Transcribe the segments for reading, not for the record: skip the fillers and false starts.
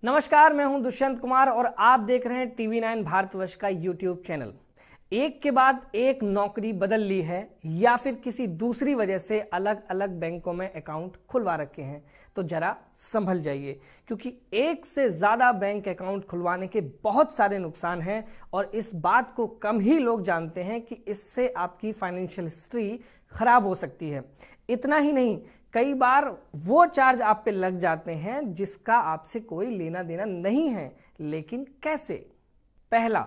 नमस्कार, मैं हूं दुष्यंत कुमार और आप देख रहे हैं TV9 भारतवर्ष का YouTube चैनल। एक के बाद एक नौकरी बदल ली है या फिर किसी दूसरी वजह से अलग अलग बैंकों में अकाउंट खुलवा रखे हैं तो जरा संभल जाइए, क्योंकि एक से ज़्यादा बैंक अकाउंट खुलवाने के बहुत सारे नुकसान हैं और इस बात को कम ही लोग जानते हैं कि इससे आपकी फाइनेंशियल हिस्ट्री खराब हो सकती है। इतना ही नहीं, कई बार वो चार्ज आप पे लग जाते हैं जिसका आपसे कोई लेना देना नहीं है। लेकिन कैसे? पहला,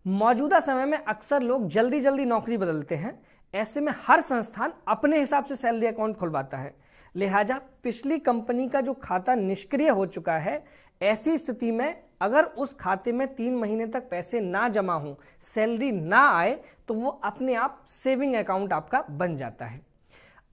मौजूदा समय में अक्सर लोग जल्दी जल्दी नौकरी बदलते हैं। ऐसे में हर संस्थान अपने हिसाब से सैलरी अकाउंट खुलवाता है, लिहाजा पिछली कंपनी का जो खाता निष्क्रिय हो चुका है, ऐसी स्थिति में अगर उस खाते में 3 महीने तक पैसे ना जमा हो, सैलरी ना आए, तो वो अपने आप सेविंग अकाउंट आपका बन जाता है।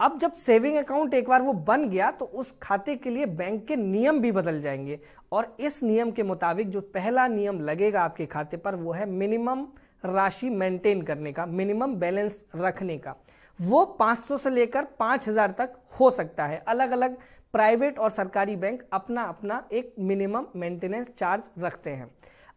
अब जब सेविंग अकाउंट एक बार वो बन गया तो उस खाते के लिए बैंक के नियम भी बदल जाएंगे और इस नियम के मुताबिक जो पहला नियम लगेगा आपके खाते पर वो है मिनिमम राशि मेंटेन करने का, मिनिमम बैलेंस रखने का। वो 500 से लेकर 5000 तक हो सकता है। अलग अलग प्राइवेट और सरकारी बैंक अपना अपना एक मिनिमम मेंटेनेंस चार्ज रखते हैं।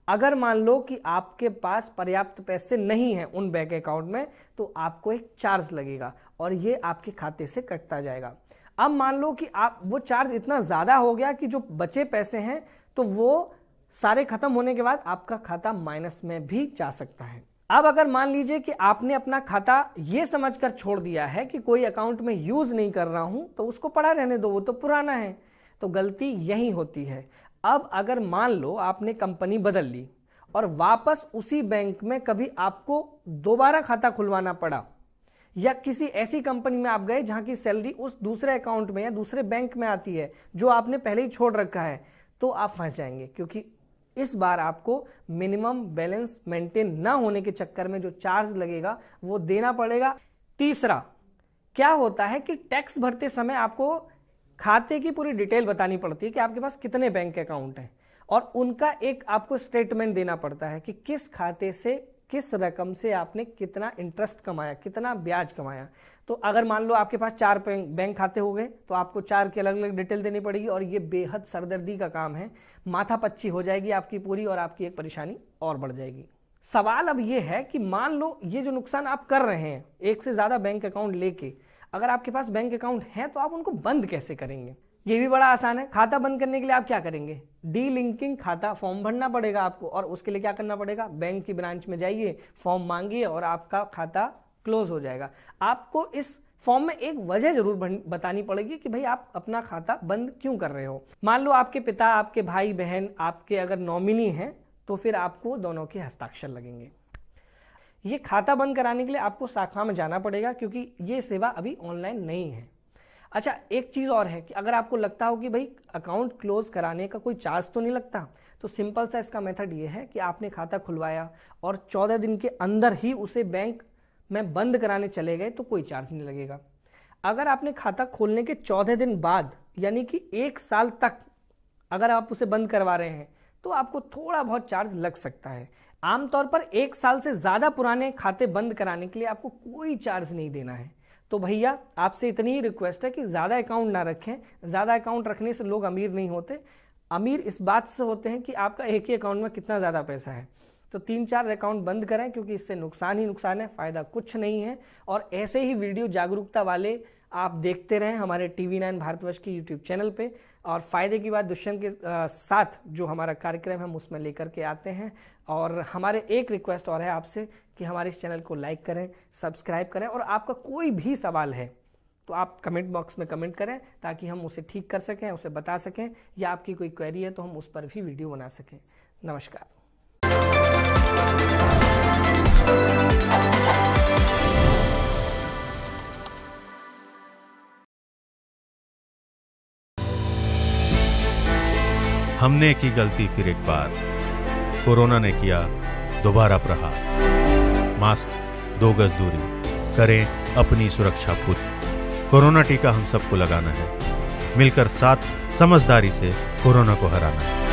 अगर मान लो कि आपके पास पर्याप्त पैसे नहीं हैं उन बैंक अकाउंट में, तो आपको एक चार्ज लगेगा और ये आपके खाते से कटता जाएगा। अब मान लो कि आप वो चार्ज इतना ज़्यादा हो गया कि जो बचे पैसे हैं तो वो सारे खत्म होने के बाद आपका खाता माइनस में भी जा सकता है। अब अगर मान लीजिए कि आपने अपना खाता ये समझकर छोड़ दिया है कि कोई अकाउंट में यूज़ नहीं कर रहा हूँ तो उसको पड़ा रहने दो, वो तो पुराना है, तो गलती यही होती है। अब अगर मान लो आपने कंपनी बदल ली और वापस उसी बैंक में कभी आपको दोबारा खाता खुलवाना पड़ा, या किसी ऐसी कंपनी में आप गए जहां की सैलरी उस दूसरे अकाउंट में या दूसरे बैंक में आती है जो आपने पहले ही छोड़ रखा है, तो आप फंस जाएंगे, क्योंकि इस बार आपको मिनिमम बैलेंस मेंटेन ना होने के चक्कर में जो चार्ज लगेगा वो देना पड़ेगा। तीसरा, क्या होता है कि टैक्स भरते समय आपको खाते की पूरी डिटेल बतानी पड़ती है कि आपके पास कितने बैंक अकाउंट हैं और उनका एक आपको स्टेटमेंट देना पड़ता है कि किस खाते से किस रकम से आपने कितना इंटरेस्ट कमाया, कितना ब्याज कमाया। तो अगर मान लो आपके पास 4 बैंक खाते हो गए तो आपको 4 की अलग अलग डिटेल देनी पड़ेगी और ये बेहद सरदर्दी का काम है। माथापच्ची हो जाएगी आपकी पूरी और आपकी एक परेशानी और बढ़ जाएगी। सवाल अब ये है कि मान लो ये जो नुकसान आप कर रहे हैं एक से ज़्यादा बैंक अकाउंट लेके, अगर आपके पास बैंक अकाउंट है तो आप उनको बंद कैसे करेंगे? ये भी बड़ा आसान है। खाता बंद करने के लिए आप क्या करेंगे? डी लिंकिंग खाता फॉर्म भरना पड़ेगा आपको और उसके लिए क्या करना पड़ेगा? बैंक की ब्रांच में जाइए, फॉर्म मांगिए और आपका खाता क्लोज हो जाएगा। आपको इस फॉर्म में एक वजह जरूर बतानी पड़ेगी कि भाई आप अपना खाता बंद क्यों कर रहे हो। मान लो आपके पिता, आपके भाई बहन, आपके अगर नॉमिनी हैं तो फिर आपको दोनों के हस्ताक्षर लगेंगे। ये खाता बंद कराने के लिए आपको शाखा में जाना पड़ेगा, क्योंकि ये सेवा अभी ऑनलाइन नहीं है। अच्छा, एक चीज़ और है कि अगर आपको लगता हो कि भाई अकाउंट क्लोज कराने का कोई चार्ज तो नहीं लगता, तो सिंपल सा इसका मेथड ये है कि आपने खाता खुलवाया और 14 दिन के अंदर ही उसे बैंक में बंद कराने चले गए तो कोई चार्ज नहीं लगेगा। अगर आपने खाता खोलने के 14 दिन बाद, यानी कि 1 साल तक अगर आप उसे बंद करवा रहे हैं, तो आपको थोड़ा बहुत चार्ज लग सकता है। आमतौर पर 1 साल से ज़्यादा पुराने खाते बंद कराने के लिए आपको कोई चार्ज नहीं देना है। तो भैया आपसे इतनी ही रिक्वेस्ट है कि ज़्यादा अकाउंट ना रखें। ज़्यादा अकाउंट रखने से लोग अमीर नहीं होते, अमीर इस बात से होते हैं कि आपका एक ही अकाउंट में कितना ज़्यादा पैसा है। तो 3-4 अकाउंट बंद करें, क्योंकि इससे नुकसान ही नुकसान है, फ़ायदा कुछ नहीं है। और ऐसे ही वीडियो जागरूकता वाले आप देखते रहें हमारे TV9 भारतवर्ष की YouTube चैनल पे। और फ़ायदे की बात दुष्यंत के साथ जो हमारा कार्यक्रम है हम उसमें लेकर के आते हैं। और हमारे एक रिक्वेस्ट और है आपसे कि हमारे इस चैनल को लाइक करें, सब्सक्राइब करें, और आपका कोई भी सवाल है तो आप कमेंट बॉक्स में कमेंट करें ताकि हम उसे ठीक कर सकें, उसे बता सकें, या आपकी कोई क्वेरी है तो हम उस पर भी वीडियो बना सकें। नमस्कार। हमने की गलती फिर एक बार, कोरोना ने किया दोबारा प्रहार। मास्क, 2 गज दूरी, करें अपनी सुरक्षा पूरी। कोरोना टीका हम सबको लगाना है, मिलकर साथ समझदारी से कोरोना को हराना है।